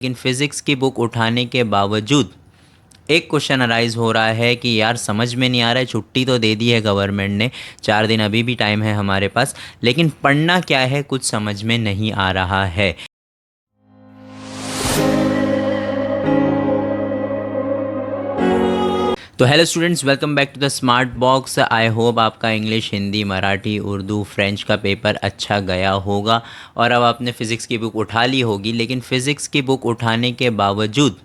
लेकिन फ़िज़िक्स की बुक उठाने के बावजूद एक क्वेश्चन अराइज़ हो रहा है कि यार समझ में नहीं आ रहा है। छुट्टी तो दे दी है गवर्नमेंट ने, 4 दिन अभी भी टाइम है हमारे पास, लेकिन पढ़ना क्या है कुछ समझ में नहीं आ रहा है। तो hello students, welcome back to the smart box. I hope आपका इंग्लिश, हिंदी, मराठी, उर्दू, फ्रेंच का पेपर अच्छा गया होगा और अब आपने फ़िज़िक्स की बुक उठा ली होगी। लेकिन फ़िज़िक्स की बुक उठाने के बावजूद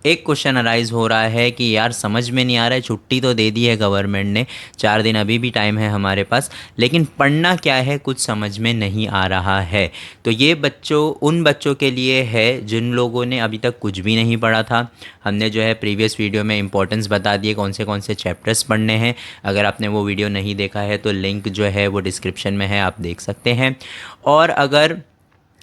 एक क्वेश्चन अराइज़ हो रहा है कि यार समझ में नहीं आ रहा है। छुट्टी तो दे दी है गवर्नमेंट ने, 4 दिन अभी भी टाइम है हमारे पास, लेकिन पढ़ना क्या है कुछ समझ में नहीं आ रहा है। तो ये उन बच्चों के लिए है जिन लोगों ने अभी तक कुछ भी नहीं पढ़ा था। हमने जो है प्रीवियस वीडियो में इंपॉर्टेंस बता दिए कौन से चैप्टर्स पढ़ने हैं। अगर आपने वो वीडियो नहीं देखा है तो लिंक जो है वो डिस्क्रिप्शन में है, आप देख सकते हैं। और अगर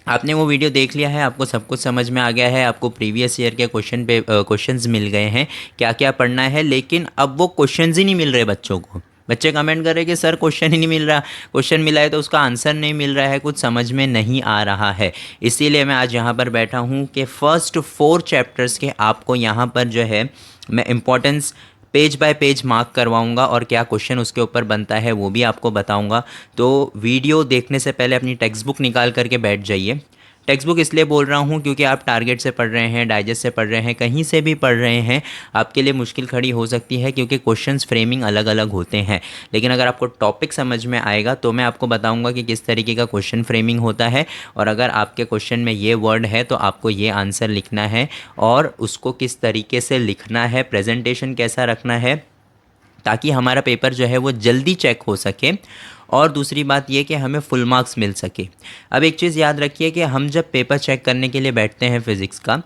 आपने वो वीडियो देख लिया है, आपको सब कुछ समझ में आ गया है, आपको प्रीवियस ईयर के क्वेश्चंस मिल गए हैं क्या क्या पढ़ना है, लेकिन अब वो क्वेश्चंस ही नहीं मिल रहे बच्चों को। बच्चे कमेंट कर रहे हैं कि सर क्वेश्चन ही नहीं मिल रहा, क्वेश्चन मिला है तो उसका आंसर नहीं मिल रहा है, कुछ समझ में नहीं आ रहा है। इसीलिए मैं आज यहाँ पर बैठा हूँ कि फ़र्स्ट 4 चैप्टर्स के आपको यहाँ पर जो है मैं importance page bye page mark करवाऊंगा और क्या क्वेश्चन उसके ऊपर बनता है वो भी आपको बताऊंगा। तो वीडियो देखने से पहले अपनी टेक्स्ट बुक निकाल करके बैठ जाइए। टेक्स्ट बुक इसलिए बोल रहा हूँ क्योंकि आप टारगेट से पढ़ रहे हैं, डाइजेस्ट से पढ़ रहे हैं, कहीं से भी पढ़ रहे हैं, आपके लिए मुश्किल खड़ी हो सकती है क्योंकि क्वेश्चंस फ्रेमिंग अलग अलग होते हैं। लेकिन अगर आपको टॉपिक समझ में आएगा तो मैं आपको बताऊंगा कि किस तरीके का क्वेश्चन फ्रेमिंग होता है, और अगर आपके क्वेश्चन में ये वर्ड है तो आपको ये आंसर लिखना है और उसको किस तरीके से लिखना है, प्रेजेंटेशन कैसा रखना है, ताकि हमारा पेपर जो है वो जल्दी चेक हो सके और दूसरी बात ये कि हमें फुल मार्क्स मिल सके। अब एक चीज़ याद रखिए कि हम जब पेपर चेक करने के लिए बैठते हैं फ़िज़िक्स का,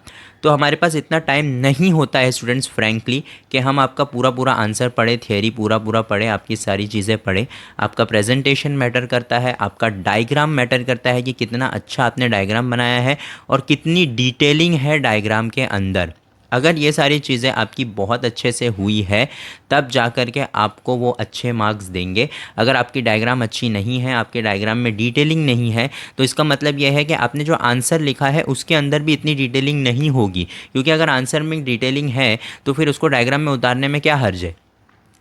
तो हमारे पास इतना टाइम नहीं होता है स्टूडेंट्स फ्रैंकली कि हम आपका पूरा पूरा आंसर पढ़े, थियरी पूरा पूरा पढ़े, आपकी सारी चीज़ें पढ़े। आपका प्रेजेंटेशन मैटर करता है, आपका डायग्राम मैटर करता है कि कितना अच्छा आपने डायग्राम बनाया है और कितनी डिटेलिंग है डायग्राम के अंदर। अगर ये सारी चीज़ें आपकी बहुत अच्छे से हुई है तब जा कर के आपको वो अच्छे मार्क्स देंगे। अगर आपकी डायग्राम अच्छी नहीं है, आपके डायग्राम में डिटेलिंग नहीं है, तो इसका मतलब यह है कि आपने जो आंसर लिखा है उसके अंदर भी इतनी डिटेलिंग नहीं होगी। क्योंकि अगर आंसर में डिटेलिंग है तो फिर उसको डायग्राम में उतारने में क्या हर्ज है।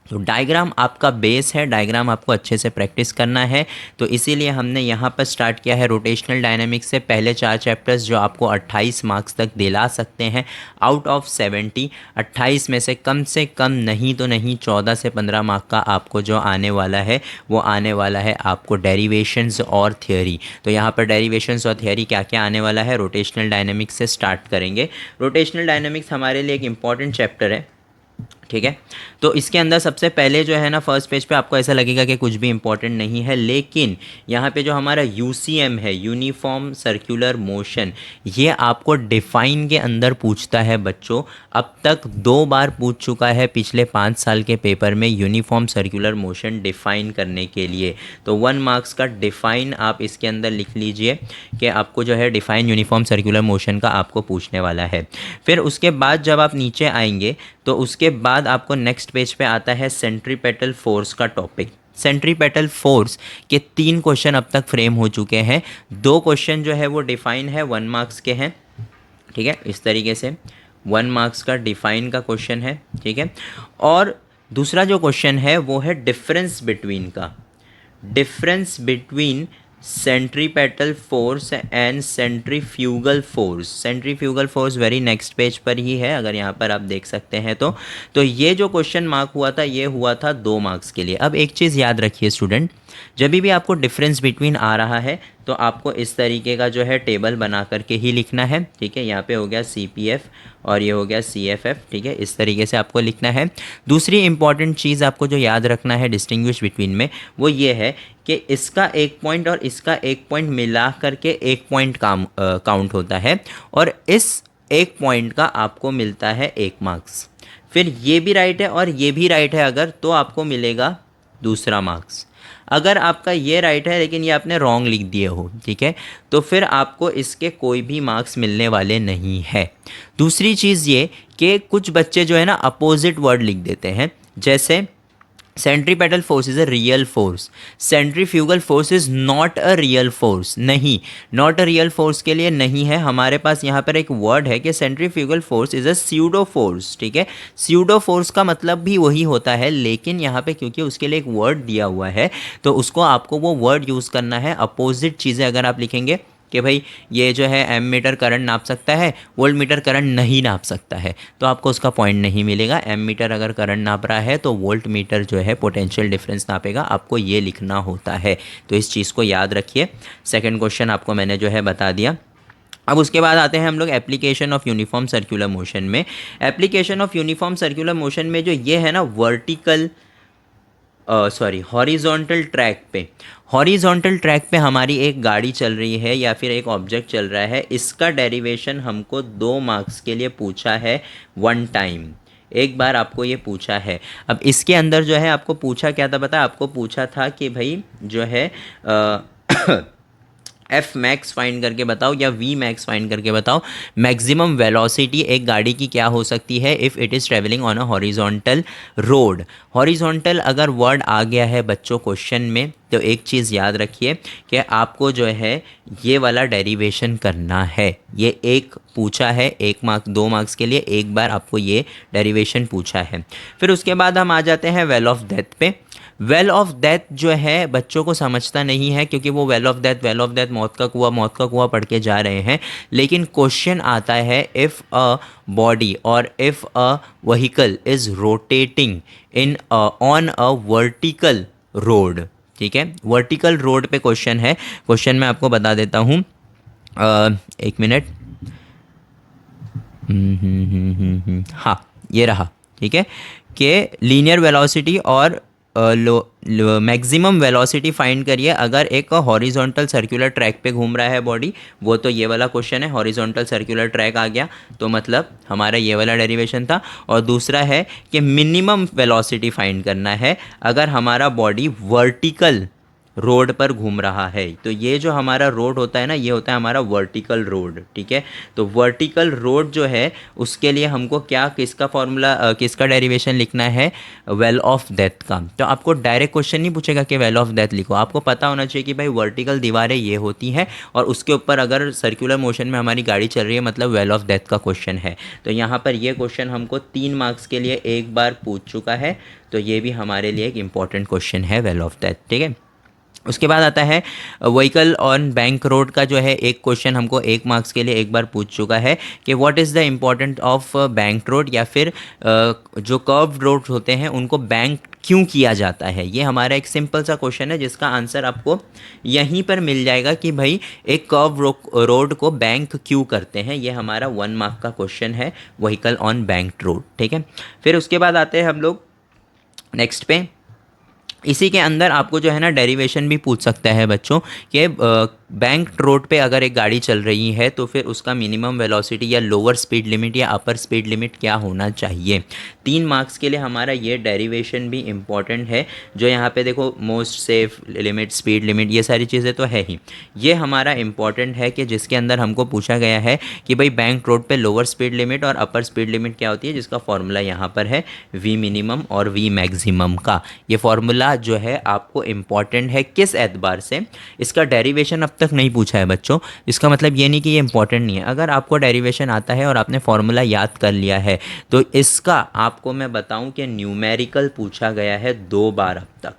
तो डायग्राम आपका बेस है, डायग्राम आपको अच्छे से प्रैक्टिस करना है। तो इसीलिए हमने यहाँ पर स्टार्ट किया है रोटेशनल डायनामिक्स से पहले 4 चैप्टर्स जो आपको 28 मार्क्स तक दिला सकते हैं आउट ऑफ 70। 28 में से कम नहीं तो नहीं 14 से 15 मार्क का आपको जो आने वाला है वो आने वाला है आपको डेरिवेशंस और थियोरी। तो यहाँ पर डेरिवेशंस और थियोरी क्या क्या आने वाला है, रोटेशनल डायनामिक्स से स्टार्ट करेंगे। रोटेशनल डायनामिक्स हमारे लिए एक इंपॉर्टेंट चैप्टर है, ठीक है। तो इसके अंदर सबसे पहले जो है ना, फर्स्ट पेज पे आपको ऐसा लगेगा कि कुछ भी इंपॉर्टेंट नहीं है, लेकिन यहाँ पे जो हमारा यूसीएम है, यूनिफॉर्म सर्कुलर मोशन, ये आपको डिफाइन के अंदर पूछता है बच्चों। अब तक 2 बार पूछ चुका है पिछले 5 साल के पेपर में यूनिफॉर्म सर्कुलर मोशन डिफाइन करने के लिए। तो 1 मार्क्स का डिफाइन आप इसके अंदर लिख लीजिए कि आपको जो है डिफाइन यूनिफॉर्म सर्कुलर मोशन का आपको पूछने वाला है। फिर उसके बाद जब आप नीचे आएंगे तो उसके बाद आपको नेक्स्ट पेज पे आता है सेंट्रीपेटल फोर्स का टॉपिक। सेंट्रीपेटल फोर्स के 3 क्वेश्चन अब तक फ्रेम हो चुके हैं। 2 क्वेश्चन जो है वो डिफाइन है, 1 मार्क्स के हैं, ठीक है। इस तरीके से 1 मार्क्स का डिफाइन का क्वेश्चन है, ठीक है। और दूसरा जो क्वेश्चन है वो है डिफरेंस बिटवीन का, difference between centripetal force and centrifugal force. Centrifugal force very next page पर ही है, अगर यहाँ पर आप देख सकते हैं तो ये जो क्वेश्चन मार्क हुआ था ये हुआ था 2 मार्क्स के लिए। अब एक चीज़ याद रखिए स्टूडेंट, जब भी आपको डिफरेंस बिटवीन आ रहा है तो आपको इस तरीके का जो है टेबल बना करके ही लिखना है, ठीक है। यहाँ पे हो गया CPF और ये हो गया CFF, ठीक है। इस तरीके से आपको लिखना है। दूसरी इंपॉर्टेंट चीज़ आपको जो याद रखना है डिस्टिंग्विश बिटवीन में, वो ये है कि इसका 1 पॉइंट और इसका 1 पॉइंट मिला करके 1 पॉइंट काउंट होता है और इस 1 पॉइंट का आपको मिलता है 1 मार्क्स। फिर ये भी राइट है और ये भी राइट है अगर, तो आपको मिलेगा दूसरा मार्क्स। अगर आपका ये राइट है लेकिन ये आपने रॉन्ग लिख दिए हो, ठीक है, तो फिर आपको इसके कोई भी मार्क्स मिलने वाले नहीं है। दूसरी चीज़ ये कि कुछ बच्चे जो है ना अपोजिट वर्ड लिख देते हैं, जैसे centripetal force is a real force, centrifugal force is not a real force. नहीं, नॉट अ रियल फोर्स के लिए नहीं है, हमारे पास यहाँ पर एक वर्ड है कि centrifugal force is a pseudo force. ठीक है, स्यूडो फोर्स का मतलब भी वही होता है, लेकिन यहाँ पे क्योंकि उसके लिए एक वर्ड दिया हुआ है तो उसको आपको वो वर्ड यूज़ करना है। अपोजिट चीज़ें अगर आप लिखेंगे कि भाई ये जो है एम मीटर करंट नाप सकता है, वोल्ट मीटर करंट नहीं नाप सकता है, तो आपको उसका पॉइंट नहीं मिलेगा। एम मीटर अगर करंट नाप रहा है तो वोल्ट मीटर जो है पोटेंशियल डिफरेंस नापेगा, आपको ये लिखना होता है। तो इस चीज़ को याद रखिए। सेकंड क्वेश्चन आपको मैंने जो है बता दिया। अब उसके बाद आते हैं हम लोग application of uniform circular motion में। Application of uniform circular motion में जो ये है ना वर्टिकल सॉरी हॉरिजॉन्टल ट्रैक पे, हॉरिजॉन्टल ट्रैक पे हमारी एक गाड़ी चल रही है या फिर एक ऑब्जेक्ट चल रहा है, इसका डेरिवेशन हमको 2 मार्क्स के लिए पूछा है वन टाइम, एक बार आपको ये पूछा है। अब इसके अंदर जो है आपको पूछा क्या था पता, आपको पूछा था कि भाई जो है एफ मैक्स फाइंड करके बताओ या वी मैक्स फाइंड करके बताओ मैक्सिमम वेलोसिटी एक गाड़ी की क्या हो सकती है if it is travelling on a horizontal road. Horizontal अगर वर्ड आ गया है बच्चों क्वेश्चन में तो एक चीज़ याद रखिए कि आपको जो है ये वाला डेरिवेशन करना है। ये एक पूछा है 1 मार्क 2 मार्क्स के लिए, एक बार आपको ये डेरिवेशन पूछा है। फिर उसके बाद हम आ जाते हैं वेल ऑफ डेथ पे। वेल ऑफ डेथ जो है बच्चों को समझता नहीं है क्योंकि वो वेल ऑफ डेथ मौत का कुआं पढ़ के जा रहे हैं, लेकिन क्वेश्चन आता है इफ़ अ बॉडी और if a vehicle is rotating in on a vertical road. ठीक है, वर्टिकल रोड पे क्वेश्चन है। क्वेश्चन मैं आपको बता देता हूँ, एक मिनट। हाँ, ये रहा। ठीक है, कि लीनियर वेलोसिटी और मैक्सिमम वेलोसिटी फाइंड करिए अगर एक हॉरिजॉन्टल सर्कुलर ट्रैक पे घूम रहा है बॉडी। वो तो ये वाला क्वेश्चन है, हॉरिजॉन्टल सर्कुलर ट्रैक आ गया तो मतलब हमारा ये वाला डेरिवेशन था। और दूसरा है कि मिनिमम वेलोसिटी फाइंड करना है अगर हमारा बॉडी वर्टिकल रोड पर घूम रहा है। तो ये जो हमारा रोड होता है ना, ये होता है हमारा वर्टिकल रोड। ठीक है, तो वर्टिकल रोड जो है उसके लिए हमको क्या, किसका फॉर्मूला, किसका डेरिवेशन लिखना है, वेल ऑफ डेथ का। तो आपको डायरेक्ट क्वेश्चन नहीं पूछेगा कि वेल ऑफ डेथ लिखो, आपको पता होना चाहिए कि भाई वर्टिकल दीवारें ये होती हैं और उसके ऊपर अगर सर्कुलर मोशन में हमारी गाड़ी चल रही है मतलब वेल ऑफ डेथ का क्वेश्चन है। तो यहाँ पर ये क्वेश्चन हमको 3 मार्क्स के लिए एक बार पूछ चुका है, तो ये भी हमारे लिए एक इंपॉर्टेंट क्वेश्चन है वेल ऑफ डेथ। ठीक है, उसके बाद आता है व्हीकल ऑन बैंक रोड का जो है एक क्वेश्चन हमको 1 मार्क्स के लिए एक बार पूछ चुका है कि what is the important of bank road, या फिर जो कर्व रोड होते हैं उनको बैंक क्यों किया जाता है। ये हमारा एक सिंपल सा क्वेश्चन है जिसका आंसर आपको यहीं पर मिल जाएगा कि भाई एक कर्व रोड को बैंक क्यों करते हैं। ये हमारा 1 मार्क का क्वेश्चन है, व्हीकल ऑन बैंक रोड। ठीक है, फिर उसके बाद आते हैं हम लोग नेक्स्ट पे। इसी के अंदर आपको जो है ना डेरिवेशन भी पूछ सकता है बच्चों कि बैंक रोड पे अगर एक गाड़ी चल रही है तो फिर उसका मिनिमम वेलोसिटी या लोअर स्पीड लिमिट या अपर स्पीड लिमिट क्या होना चाहिए। 3 मार्क्स के लिए हमारा ये डेरिवेशन भी इम्पॉर्टेंट है। जो यहाँ पे देखो most safe limit, speed limit, ये सारी चीज़ें तो है ही, ये हमारा इम्पॉर्टेंट है कि जिसके अंदर हमको पूछा गया है कि भाई बैंक रोड पे लोअर स्पीड लिमिट और अपर स्पीड लिमिट क्या होती है, जिसका फॉर्मूला यहाँ पर है वी मिनिमम और वी मैक्सिमम का। ये फॉर्मूला जो है आपको इम्पॉर्टेंट है किस एतबार से, इसका डेरिवेशन अब तक नहीं पूछा है बच्चों, इसका मतलब ये नहीं कि ये इंपॉर्टेंट नहीं है। अगर आपको डेरिवेशन आता है और आपने फॉर्मूला याद कर लिया है तो इसका आपको मैं बताऊं कि न्यूमेरिकल पूछा गया है 2 बार अब तक,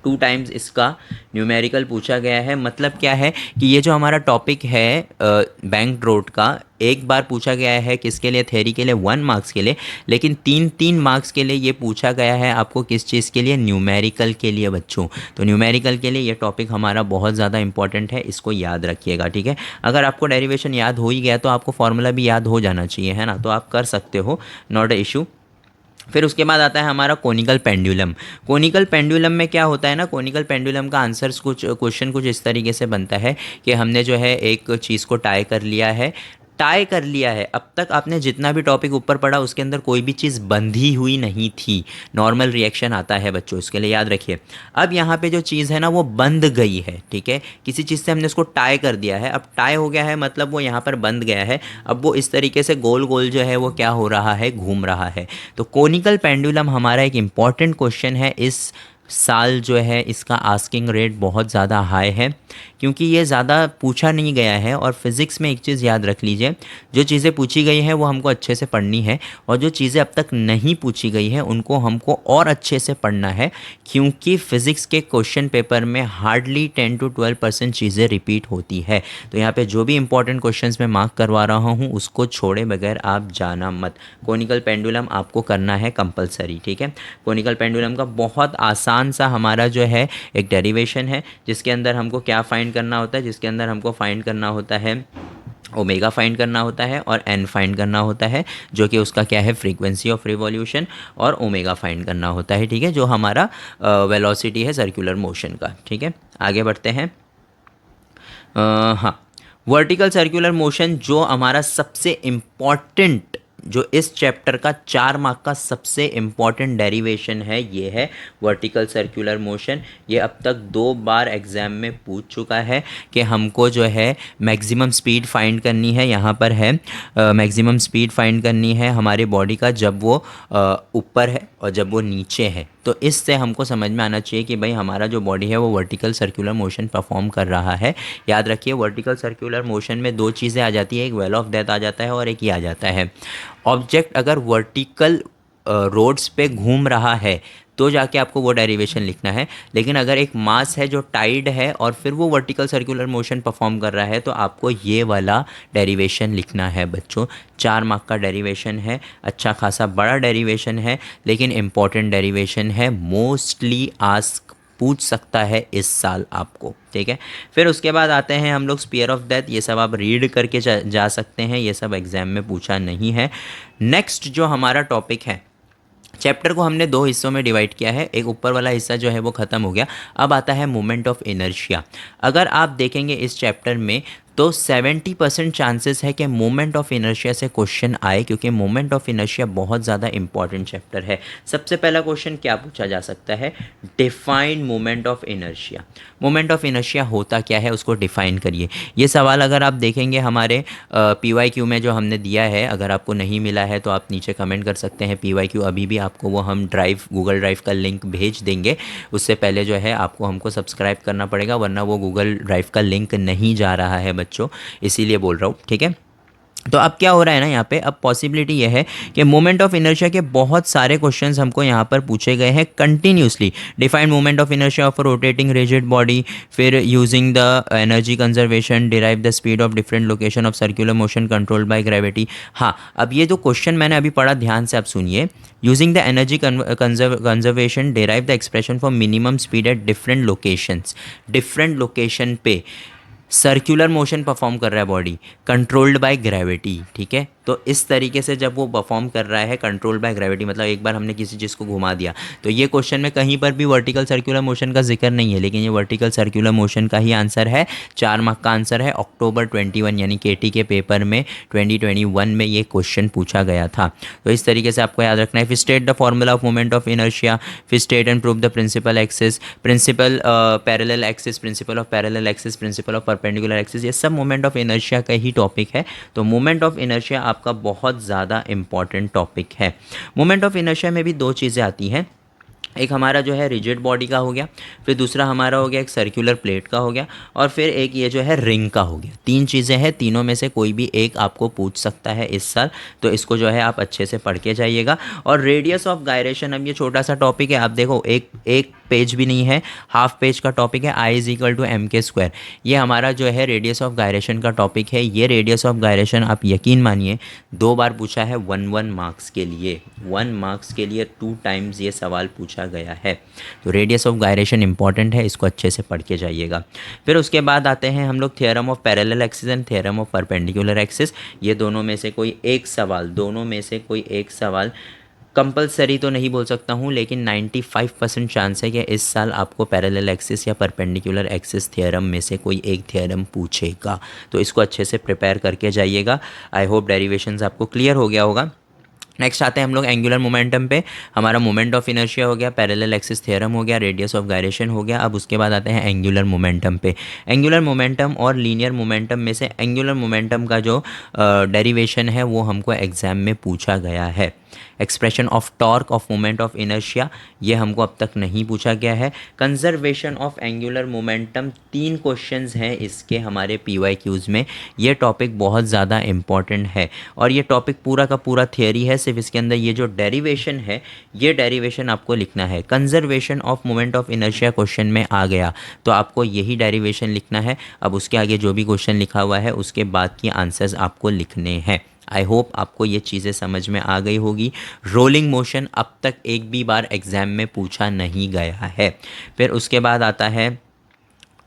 2 टाइम्स इसका न्यूमेरिकल पूछा गया है। मतलब क्या है कि ये जो हमारा टॉपिक है बैंक रोड का, एक बार पूछा गया है किसके लिए, थ्योरी के लिए 1 मार्क्स के लिए, लेकिन 3-3 मार्क्स के लिए ये पूछा गया है आपको किस चीज़ के लिए, न्यूमेरिकल के लिए बच्चों। तो न्यूमेरिकल के लिए ये टॉपिक हमारा बहुत ज़्यादा इंपॉर्टेंट है, इसको याद रखिएगा। ठीक है, अगर आपको डेरिवेशन याद हो ही गया तो आपको फॉर्मूला भी याद हो जाना चाहिए, है ना, तो आप कर सकते हो, नॉट अ इशू। फिर उसके बाद आता है हमारा कोनिकल पेंडुलम। कोनिकल पेंडुलम में क्या होता है ना, कोनिकल पेंडुलम का आंसर्स कुछ क्वेश्चन कुछ इस तरीके से बनता है कि हमने जो है एक चीज़ को टाई कर लिया है, टाई कर लिया है, अब तक आपने जितना भी टॉपिक ऊपर पढ़ा उसके अंदर कोई भी चीज़ बंधी हुई नहीं थी, नॉर्मल रिएक्शन आता है बच्चों, इसके लिए याद रखिए। अब यहाँ पे जो चीज़ है ना वो बंध गई है, ठीक है, किसी चीज़ से हमने उसको टाई कर दिया है, अब टाई हो गया है मतलब वो यहाँ पर बंध गया है, अब वो इस तरीके से गोल गोल जो है वो क्या हो रहा है, घूम रहा है। तो कोनिकल पेंडुलम हमारा एक इम्पॉर्टेंट क्वेश्चन है इस साल जो है, इसका आस्किंग रेट बहुत ज़्यादा हाई है क्योंकि ये ज़्यादा पूछा नहीं गया है। और फिज़िक्स में एक चीज़ याद रख लीजिए, जो चीज़ें पूछी गई हैं वो हमको अच्छे से पढ़नी है, और जो चीज़ें अब तक नहीं पूछी गई हैं उनको हमको और अच्छे से पढ़ना है, क्योंकि फ़िज़िक्स के क्वेश्चन पेपर में हार्डली 10 to 12% चीज़ें रिपीट होती है। तो यहाँ पे जो भी इंपॉर्टेंट क्वेश्चंस मैं मार्क करवा रहा हूँ उसको छोड़े बगैर आप जाना मत। कोनिकल पेंडुलम आपको करना है कंपलसरी, ठीक है। कोनिकल पेंडुलम का बहुत आसान सा हमारा जो है एक डेरिवेशन है, जिसके अंदर हमको क्या फाइंड करना होता है, जिसके अंदर हमको फाइंड करना होता है ओमेगा फाइंड करना होता है और एन फाइंड करना होता है, जो कि उसका क्या है, फ्रीक्वेंसी ऑफ रिवॉल्यूशन, और ओमेगा फाइंड करना होता है, ठीक है, जो हमारा वेलोसिटी है सर्कुलर मोशन का, ठीक है। आगे बढ़ते हैं। हाँ, वर्टिकल सर्कुलर मोशन जो हमारा सबसे इम्पॉर्टेंट, जो इस चैप्टर का 4 मार्क का सबसे इम्पॉर्टेंट डेरिवेशन है, ये है वर्टिकल सर्कुलर मोशन। ये अब तक 2 बार एग्ज़ाम में पूछ चुका है कि हमको जो है मैक्सिमम स्पीड फाइंड करनी है, यहाँ पर है मैक्सिमम स्पीड फाइंड करनी है हमारी बॉडी का जब वो ऊपर है और जब वो नीचे है। तो इससे हमको समझ में आना चाहिए कि भाई हमारा जो बॉडी है वो वर्टिकल सर्कुलर मोशन परफॉर्म कर रहा है। याद रखिए, वर्टिकल सर्कुलर मोशन में 2 चीज़ें आ जाती है, एक वेल ऑफ डेथ आ जाता है और एक ये आ जाता है, ऑब्जेक्ट अगर वर्टिकल रोड्स पे घूम रहा है तो जाके आपको वो डेरिवेशन लिखना है। लेकिन अगर एक मास है जो टाइड है और फिर वो वर्टिकल सर्कुलर मोशन परफॉर्म कर रहा है तो आपको ये वाला डेरिवेशन लिखना है बच्चों। 4 मार्क का डेरिवेशन है, अच्छा खासा बड़ा डेरिवेशन है, लेकिन इम्पॉर्टेंट डेरिवेशन है, मोस्टली आस्क पूछ सकता है इस साल आपको, ठीक है। फिर उसके बाद आते हैं हम लोग स्पीयर ऑफ डेथ, ये सब आप रीड करके जा सकते हैं, ये सब एग्ज़ाम में पूछा नहीं है। नेक्स्ट जो हमारा टॉपिक है, चैप्टर को हमने 2 हिस्सों में डिवाइड किया है, एक ऊपर वाला हिस्सा जो है वो ख़त्म हो गया, अब आता है मोमेंट ऑफ इनर्शिया। अगर आप देखेंगे इस चैप्टर में तो 70% चांसेस है कि मोमेंट ऑफ इनर्शिया से क्वेश्चन आए, क्योंकि मोमेंट ऑफ इनर्शिया बहुत ज़्यादा इंपॉर्टेंट चैप्टर है। सबसे पहला क्वेश्चन क्या पूछा जा सकता है, define moment of inertia. Moment of inertia होता क्या है उसको डिफाइन करिए। ये सवाल अगर आप देखेंगे हमारे PYQ में जो हमने दिया है, अगर आपको नहीं मिला है तो आप नीचे कमेंट कर सकते हैं PYQ, अभी भी आपको वो हम गूगल ड्राइव का लिंक भेज देंगे। उससे पहले जो है आपको हमको सब्सक्राइब करना पड़ेगा, वरना वो गूगल ड्राइव का लिंक नहीं जा रहा है बच्चों, इसीलिए बोल रहा हूँ, ठीक है। तो अब क्या हो रहा है ना, यहाँ पे अब पॉसिबिलिटी ये है कि मोमेंट ऑफ इनर्शिया के बहुत सारे क्वेश्चंस हमको यहाँ पर पूछे गए हैं continuously. Define moment of inertia of rotating rigid body, फिर using the energy conservation, derive the speed of different location of circular motion controlled by gravity. हाँ, अब ये जो क्वेश्चन मैंने अभी पढ़ा ध्यान से आप सुनिए, using the energy conservation derive the expression for minimum speed at different locations. Different location पे सर्कुलर मोशन परफॉर्म कर रहा है बॉडी, कंट्रोल्ड बाय ग्रेविटी, ठीक है। तो इस तरीके से जब वो परफॉर्म कर रहा है कंट्रोल्ड बाय ग्रेविटी, मतलब एक बार हमने किसी चीज़ को घुमा दिया, तो ये क्वेश्चन में कहीं पर भी वर्टिकल सर्कुलर मोशन का जिक्र नहीं है, लेकिन ये वर्टिकल सर्कुलर मोशन का ही आंसर है। 4 मार्क का आंसर है। अक्टूबर 21 यानी KT के पेपर में 2021 में ये क्वेश्चन पूछा गया था। तो इस तरीके से आपको याद रखना है। फिर state the formula of moment of inertia, फिर state and prove the principle axis, principle parallel axis, principle of parallel axis, principle of perpendicular axis, ये सब मोमेंट ऑफ इनर्शिया का ही टॉपिक है। तो मोमेंट ऑफ इनर्शिया आपका बहुत ज़्यादा important topic है। मोमेंट ऑफ इनर्शिया में भी 2 चीज़ें आती हैं, एक हमारा जो है रिजिड बॉडी का हो गया, फिर दूसरा हमारा हो गया एक सर्कुलर प्लेट का हो गया, और फिर एक ये जो है रिंग का हो गया। 3 चीज़ें हैं, तीनों में से कोई भी एक आपको पूछ सकता है इस साल, तो इसको जो है आप अच्छे से पढ़ के जाइएगा। और रेडियस ऑफ गायरेशन, अब ये छोटा सा टॉपिक है, आप देखो एक पेज भी नहीं है, हाफ पेज का टॉपिक है, I = mk²। ये हमारा जो है रेडियस ऑफ गायरेशन का टॉपिक है। ये रेडियस ऑफ गायरेशन आप यकीन मानिए 2 बार पूछा है 1 मार्क्स के लिए, 1 मार्क्स के लिए 2 टाइम्स ये सवाल पूछा गया है। तो रेडियस ऑफ गायरेशन इंपॉर्टेंट है, इसको अच्छे से पढ़ के जाइएगा। फिर उसके बाद आते हैं हम लोग theorem of parallel axis and theorem of perpendicular axis. ये दोनों में से कोई एक सवाल कंपलसरी तो नहीं बोल सकता हूँ, लेकिन 95% चांस है कि इस साल आपको पैरेलल एक्सिस या परपेंडिकुलर एक्सिस थ्योरम में से कोई एक थ्योरम पूछेगा। तो इसको अच्छे से प्रिपेयर करके जाइएगा। आई होप डेरिवेशंस आपको क्लियर हो गया होगा। नेक्स्ट आते हैं हम लोग एंगुलर मोमेंटम पे। हमारा मोमेंट ऑफ इनर्शिया हो गया, पैरेलल एक्सिस थ्योरम हो गया, रेडियस ऑफ गायरेशन हो गया। अब उसके बाद आते हैं एंगुलर मोमेंटम पे। एंगुलर मोमेंटम और लीनियर मोमेंटम में से एंगुलर मोमेंटम का जो डेरिवेशन है वो हमको एग्जाम में पूछा गया है। Expression of torque of moment of inertia, ये हमको अब तक नहीं पूछा गया है। Conservation of angular momentum, 3 questions हैं इसके हमारे PYQs में। ये टॉपिक बहुत ज़्यादा इंपॉर्टेंट है और ये टॉपिक पूरा का पूरा थियरी है। सिर्फ इसके अंदर ये जो डेरिवेशन है, ये डेरिवेशन आपको लिखना है। Conservation of moment of inertia question में आ गया तो आपको यही डेरिवेशन लिखना है। अब उसके आगे जो भी क्वेश्चन लिखा हुआ है उसके बाद की आंसर्स आपको लिखने हैं। आई होप आपको ये चीज़ें समझ में आ गई होगी। रोलिंग मोशन अब तक एक भी बार एग्ज़ाम में पूछा नहीं गया है। फिर उसके बाद आता है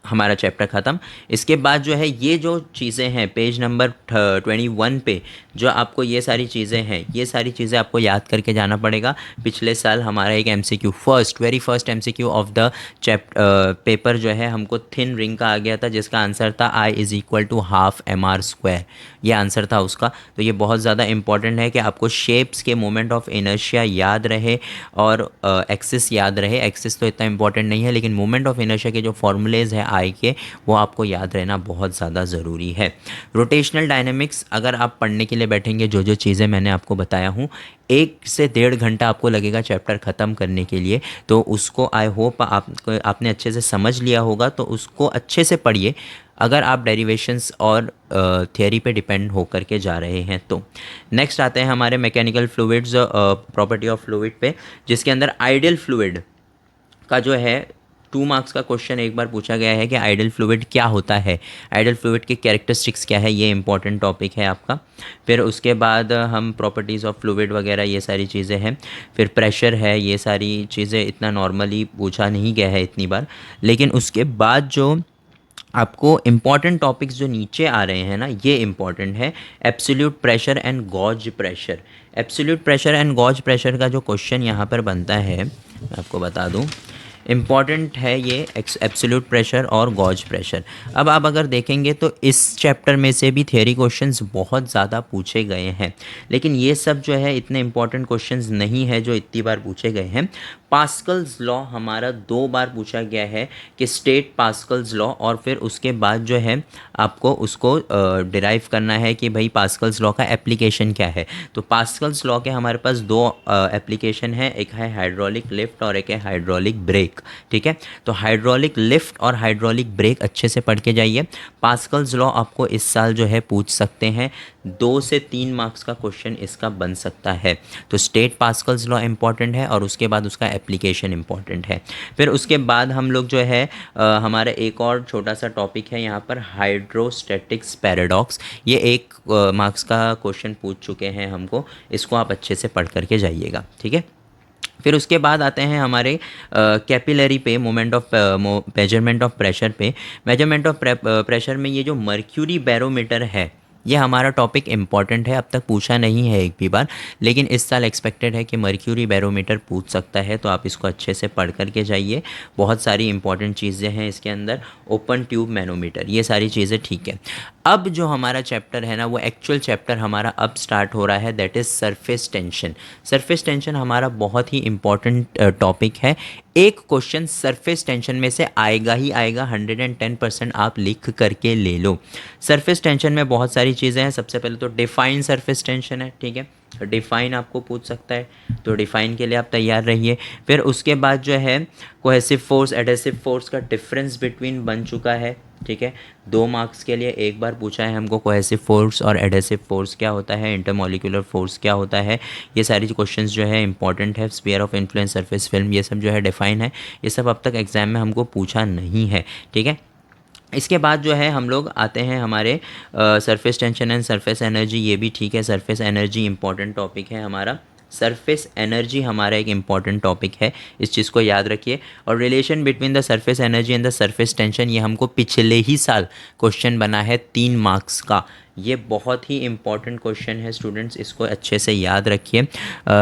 हमारा चैप्टर ख़त्म। इसके बाद जो है ये जो चीज़ें हैं पेज नंबर 21 पे जो आपको ये सारी चीज़ें हैं, ये सारी चीज़ें आपको याद करके जाना पड़ेगा। पिछले साल हमारा एक MCQ very first MCQ of the paper जो है हमको थिन रिंग का आ गया था, जिसका आंसर था I = ½ mr²। ये आंसर था उसका। तो ये बहुत ज़्यादा इंपॉर्टेंट है कि आपको शेप्स के मोमेंट ऑफ इनर्शिया याद रहे और एक्सिस याद रहे। एक्सिस तो इतना इंपॉर्टेंट नहीं है, लेकिन मोमेंट ऑफ इनर्शिया के जो फॉर्मूलेज हैं आई के, वो आपको याद रहना बहुत ज़्यादा ज़रूरी है। रोटेशनल डायनेमिक्स अगर आप पढ़ने के लिए बैठेंगे, जो जो चीज़ें मैंने आपको बताया हूँ, 1 से 1.5 घंटा आपको लगेगा चैप्टर ख़त्म करने के लिए। तो उसको आई होप आपने अच्छे से समझ लिया होगा, तो उसको अच्छे से पढ़िए अगर आप डेरिवेशंस और थियरी पे डिपेंड होकर के जा रहे हैं तो। नेक्स्ट आते हैं हमारे mechanical fluids property of fluid पे, जिसके अंदर आइडियल फ्लूइड का जो है 2 मार्क्स का क्वेश्चन एक बार पूछा गया है कि आइडियल फ्लूइड क्या होता है, आइडियल फ्लूइड के कैरेक्टरिस्टिक्स क्या है। ये इंपॉर्टेंट टॉपिक है आपका। फिर उसके बाद हम प्रॉपर्टीज़ ऑफ फ्लूइड वगैरह ये सारी चीज़ें हैं। फिर प्रेशर है, ये सारी चीज़ें इतना नॉर्मली पूछा नहीं गया है इतनी बार। लेकिन उसके बाद जो आपको इम्पॉर्टेंट टॉपिक्स जो नीचे आ रहे हैं ना, ये इम्पॉर्टेंट है। Absolute pressure and gauge pressure. Absolute pressure and gauge pressure का जो क्वेश्चन यहाँ पर बनता है, मैं आपको बता दूँ, इम्पॉर्टेंट है ये एब्सोल्यूट प्रेशर और गॉज प्रेशर। अब आप अगर देखेंगे तो इस चैप्टर में से भी थियरी क्वेश्चंस बहुत ज़्यादा पूछे गए हैं, लेकिन ये सब जो है इतने इम्पॉर्टेंट क्वेश्चंस नहीं है जो इतनी बार पूछे गए हैं। पास्कल्स लॉ हमारा 2 बार पूछा गया है कि स्टेट पास्कल्स लॉ, और फिर उसके बाद जो है आपको उसको डिराइव करना है कि भाई पास्कल्स लॉ का एप्लीकेशन क्या है। तो पास्कल्स लॉ के हमारे पास 2 एप्लीकेशन है, एक है हाइड्रोलिक लिफ्ट और एक है हाइड्रोलिक ब्रेक। ठीक है, तो हाइड्रोलिक लिफ्ट और हाइड्रोलिक ब्रेक अच्छे से पढ़ के जाइए। पास्कल्स लॉ आपको इस साल जो है पूछ सकते हैं, 2 से 3 मार्क्स का क्वेश्चन इसका बन सकता है। तो स्टेट पास्कल्स लॉ इंपॉर्टेंट है और उसके बाद उसका एप्लीकेशन इंपॉर्टेंट है। फिर उसके बाद हम लोग जो है हमारा एक और छोटा सा टॉपिक है यहाँ पर, हाइड्रोस्टैटिक्स पैराडॉक्स। ये 1 मार्क्स का क्वेश्चन पूछ चुके हैं हमको, इसको आप अच्छे से पढ़ करके जाइएगा। ठीक है, फिर उसके बाद आते हैं हमारे कैपिलरी पे, moment of measurement of pressure पे। मेजरमेंट ऑफ प्रेशर में ये जो मर्क्यूरी बैरोमीटर है, ये हमारा टॉपिक इम्पॉर्टेंट है। अब तक पूछा नहीं है एक भी बार, लेकिन इस साल एक्सपेक्टेड है कि मर्क्यूरी बैरोमीटर पूछ सकता है, तो आप इसको अच्छे से पढ़ करके जाइए। बहुत सारी इंपॉर्टेंट चीज़ें हैं इसके अंदर। ओपन ट्यूब मैनोमीटर, ये सारी चीज़ें ठीक है। अब जो हमारा चैप्टर है ना, वो एक्चुअल चैप्टर हमारा अब स्टार्ट हो रहा है, that is surface tension. Surface tension हमारा बहुत ही इंपॉर्टेंट टॉपिक है। एक क्वेश्चन सरफेस टेंशन में से आएगा ही आएगा, 110% आप लिख करके ले लो। सरफेस टेंशन में बहुत सारी चीज़ें हैं। सबसे पहले तो डिफाइन सरफेस टेंशन है, ठीक है, डिफाइन आपको पूछ सकता है, तो डिफाइन के लिए आप तैयार रहिए। फिर उसके बाद जो है कोहेसिव फोर्स एडहेसिव फोर्स का डिफरेंस बिटवीन बन चुका है। ठीक है, 2 मार्क्स के लिए एक बार पूछा है हमको कोहेसिव फोर्स और एडहेसिव फोर्स क्या होता है, इंटरमॉलिक्यूलर फोर्स क्या होता है। ये सारी क्वेश्चंस जो है इंपॉर्टेंट है। Sphere of influence, surface film, ये सब जो है डिफाइन है। ये सब अब तक एग्जाम में हमको पूछा नहीं है। ठीक है, इसके बाद जो है हम लोग आते हैं हमारे surface tension and surface energy. ये भी ठीक है, सरफेस एनर्जी इंपॉर्टेंट टॉपिक है हमारा। सरफेस एनर्जी हमारा एक इम्पॉर्टेंट टॉपिक है, इस चीज़ को याद रखिए। और relation between the surface energy and the surface tension, ये हमको पिछले ही साल क्वेश्चन बना है 3 मार्क्स का। ये बहुत ही इंपॉर्टेंट क्वेश्चन है स्टूडेंट्स, इसको अच्छे से याद रखिए।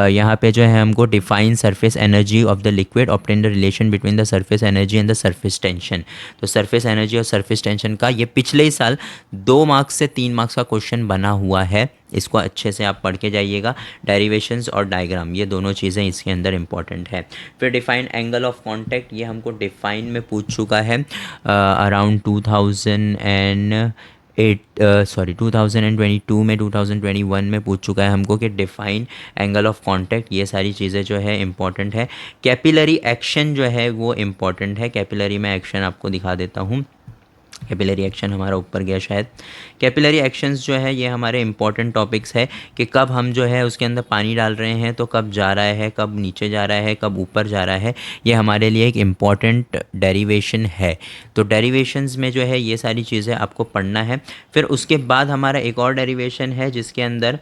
यहाँ पे जो है हमको define surface energy of the liquid, obtain the relation between the surface energy and the surface tension. तो सरफेस एनर्जी और सरफेस टेंशन का ये पिछले ही साल 2 मार्क्स से 3 मार्क्स का क्वेश्चन बना हुआ है, इसको अच्छे से आप पढ़ के जाइएगा। डेरिवेशंस और डायग्राम, ये दोनों चीज़ें इसके अंदर इंपॉर्टेंट है। फिर डिफाइन एंगल ऑफ कांटेक्ट, ये हमको डिफाइन में पूछ चुका है अराउंड 2022 में, 2021 में पूछ चुका है हमको कि डिफाइन एंगल ऑफ कांटेक्ट। ये सारी चीज़ें जो है इंपॉर्टेंट है। कैपिलरी एक्शन जो है वो इम्पॉर्टेंट है। कैपिलरी में एक्शन आपको दिखा देता हूँ। कैपिलरी एक्शन हमारा ऊपर गया शायद। कैपिलरी एक्शंस जो है ये हमारे इंपॉर्टेंट टॉपिक्स है कि कब हम जो है उसके अंदर पानी डाल रहे हैं तो कब जा रहा है, कब नीचे जा रहा है, कब ऊपर जा रहा है। ये हमारे लिए एक इम्पॉर्टेंट डेरिवेशन है। तो डेरिवेशंस में जो है ये सारी चीज़ें आपको पढ़ना है। फिर उसके बाद हमारा एक और डेरिवेशन है जिसके अंदर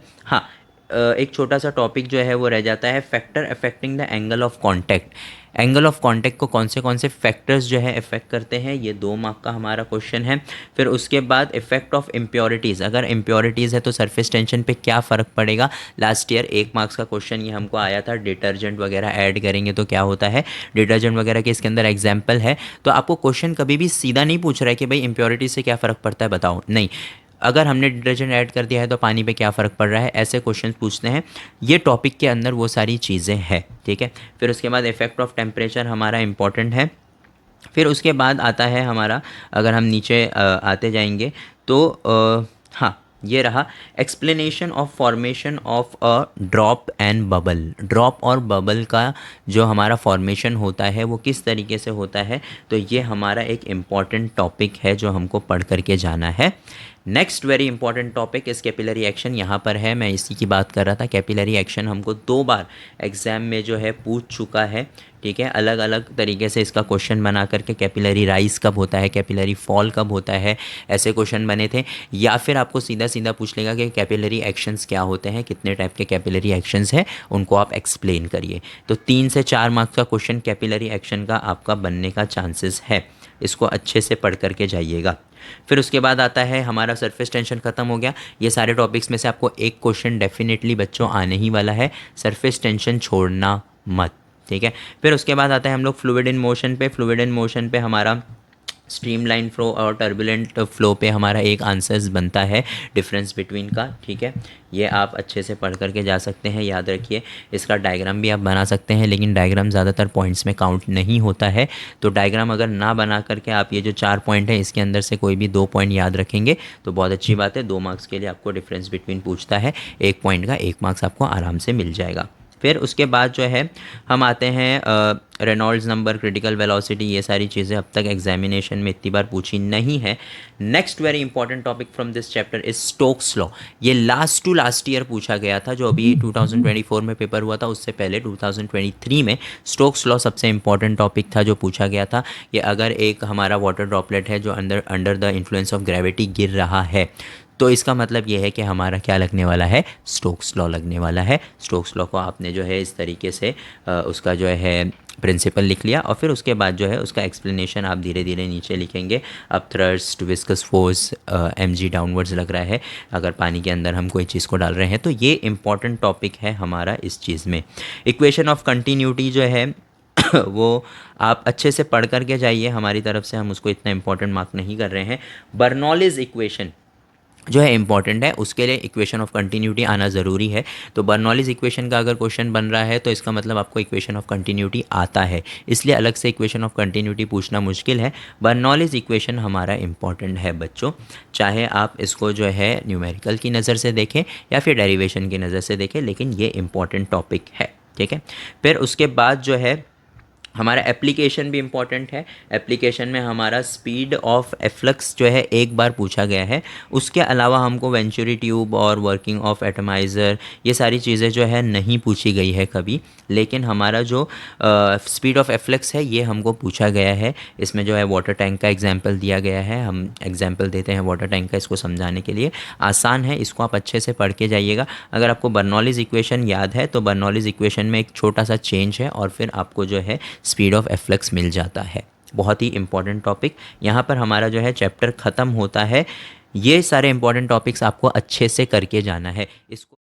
एक छोटा सा टॉपिक जो है वो रह जाता है, factor affecting the angle of contact. Angle of contact को कौन से फैक्टर्स जो है इफेक्ट करते हैं, ये 2 मार्क का हमारा क्वेश्चन है। फिर उसके बाद इफेक्ट ऑफ इम्प्योरिटीज़, अगर इम्प्योरिटीज़ है तो सरफेस टेंशन पे क्या फ़र्क पड़ेगा। लास्ट ईयर 1 मार्क्स का क्वेश्चन ये हमको आया था, डिटर्जेंट वगैरह ऐड करेंगे तो क्या होता है, डिटर्जेंट वगैरह के इसके अंदर एग्जाम्पल है। तो आपको क्वेश्चन कभी भी सीधा नहीं पूछ रहा है कि भाई इम्प्योरिटीज़ से क्या फ़र्क पड़ता है बताओ, नहीं, अगर हमने डिटर्जेंट ऐड कर दिया है तो पानी पे क्या फ़र्क पड़ रहा है, ऐसे क्वेश्चंस पूछते हैं। ये टॉपिक के अंदर वो सारी चीज़ें हैं, ठीक है। फिर उसके बाद इफेक्ट ऑफ टेम्परेचर हमारा इंपॉर्टेंट है। फिर उसके बाद आता है हमारा, अगर हम नीचे आते जाएंगे तो हाँ ये रहा, explanation of formation of a drop and bubble. Drop और बबल का जो हमारा फॉर्मेशन होता है वो किस तरीके से होता है, तो ये हमारा एक इम्पॉर्टेंट टॉपिक है जो हमको पढ़ करके जाना है। नेक्स्ट वेरी इंपॉर्टेंट टॉपिक इस कैपिलरी एक्शन, यहाँ पर है, मैं इसी की बात कर रहा था। कैपिलरी एक्शन हमको 2 बार एग्ज़ाम में जो है पूछ चुका है, ठीक है। अलग अलग तरीके से इसका क्वेश्चन बना करके, कैपिलरी राइज कब होता है, कैपिलरी फॉल कब होता है, ऐसे क्वेश्चन बने थे। या फिर आपको सीधा सीधा पूछ लेगा कि कैपिलरी एक्शंस क्या होते हैं, कितने टाइप के कैपिलरी एक्शंस हैं, उनको आप एक्सप्लेन करिए। तो 3 से 4 मार्क्स का क्वेश्चन कैपिलरी एक्शन का आपका बनने का चांसेस है, इसको अच्छे से पढ़ करके जाइएगा। फिर उसके बाद आता है हमारा सरफेस टेंशन ख़त्म हो गया। ये सारे टॉपिक्स में से आपको एक क्वेश्चन डेफिनेटली बच्चों आने ही वाला है, सरफेस टेंशन छोड़ना मत, ठीक है। फिर उसके बाद आता है हम लोग फ्लूइड इन मोशन पे। फ्लूइड इन मोशन पे हमारा स्ट्रीमलाइन फ्लो और टर्बुलेंट फ्लो पे हमारा एक आंसर्स बनता है डिफरेंस बिटवीन का, ठीक है। ये आप अच्छे से पढ़ करके जा सकते हैं, याद रखिए। इसका डायग्राम भी आप बना सकते हैं, लेकिन डायग्राम ज़्यादातर पॉइंट्स में काउंट नहीं होता है। तो डायग्राम अगर ना बना करके आप ये जो 4 पॉइंट है इसके अंदर से कोई भी 2 पॉइंट याद रखेंगे तो बहुत अच्छी बात है। 2 मार्क्स के लिए आपको डिफरेंस बिटवीन पूछता है, 1 पॉइंट का 1 मार्क्स आपको आराम से मिल जाएगा। फिर उसके बाद जो है हम आते हैं रेनॉल्ड्स नंबर, क्रिटिकल वेलोसिटी, ये सारी चीज़ें अब तक एग्जामिनेशन में इतनी बार पूछी नहीं है। Next very important topic from this chapter is Stokes law. ये लास्ट ईयर पूछा गया था, जो अभी 2024 में पेपर हुआ था, उससे पहले 2023 में स्टोक्स लॉ सबसे इंपॉर्टेंट टॉपिक था जो पूछा गया था। कि अगर एक हमारा वाटर ड्रॉपलेट है जो under the influence of gravity गिर रहा है तो इसका मतलब ये है कि हमारा क्या लगने वाला है, स्टोक्स लॉ लगने वाला है। स्टोक्स लॉ को आपने जो है इस तरीके से उसका जो है प्रिंसिपल लिख लिया, और फिर उसके बाद जो है उसका एक्सप्लेनेशन आप धीरे धीरे नीचे लिखेंगे। अब thrust, viscous force, mg downwards लग रहा है अगर पानी के अंदर हम कोई चीज़ को डाल रहे हैं, तो ये इंपॉर्टेंट टॉपिक है हमारा इस चीज़ में। इक्वेशन ऑफ कंटिन्यूटी जो है वो आप अच्छे से पढ़ करके जाइए, हमारी तरफ से हम उसको इतना इंपॉर्टेंट मार्क नहीं कर रहे हैं। बर्नौलीज इक्वेशन जो है इंपॉर्टेंट है, उसके लिए इक्वेशन ऑफ कंटिन्यूटी आना ज़रूरी है। तो बर्नौलीज इक्वेशन का अगर क्वेश्चन बन रहा है तो इसका मतलब आपको इक्वेशन ऑफ कंटिन्यूटी आता है, इसलिए अलग से इक्वेशन ऑफ कंटिन्यूटी पूछना मुश्किल है। बर्नौलीज इक्वेशन हमारा इंपॉर्टेंट है बच्चों, चाहे आप इसको जो है न्यूमेरिकल की नज़र से देखें या फिर डेरिवेशन की नज़र से देखें, लेकिन ये इंपॉर्टेंट टॉपिक है, ठीक है। फिर उसके बाद जो है हमारा एप्लीकेशन भी इम्पॉर्टेंट है। एप्लीकेशन में हमारा स्पीड ऑफ एफ्लक्स जो है एक बार पूछा गया है, उसके अलावा हमको वेंचुरी ट्यूब और वर्किंग ऑफ एटमाइज़र ये सारी चीज़ें जो है नहीं पूछी गई है कभी, लेकिन हमारा जो स्पीड ऑफ एफ्लक्स है ये हमको पूछा गया है। इसमें जो है वाटर टैंक का एग्जाम्पल दिया गया है, हम एग्जाम्पल देते हैं वाटर टैंक का इसको समझाने के लिए, आसान है, इसको आप अच्छे से पढ़ के जाइएगा। अगर आपको बर्नौलीज इक्वेशन याद है तो बर्नौलीज इक्वेशन में एक छोटा सा चेंज है और फिर आपको जो है स्पीड ऑफ एफ्लक्स मिल जाता है। बहुत ही इंपॉर्टेंट टॉपिक। यहाँ पर हमारा जो है चैप्टर ख़त्म होता है ये सारे इंपॉर्टेंट टॉपिक्स आपको अच्छे से करके जाना है इसको।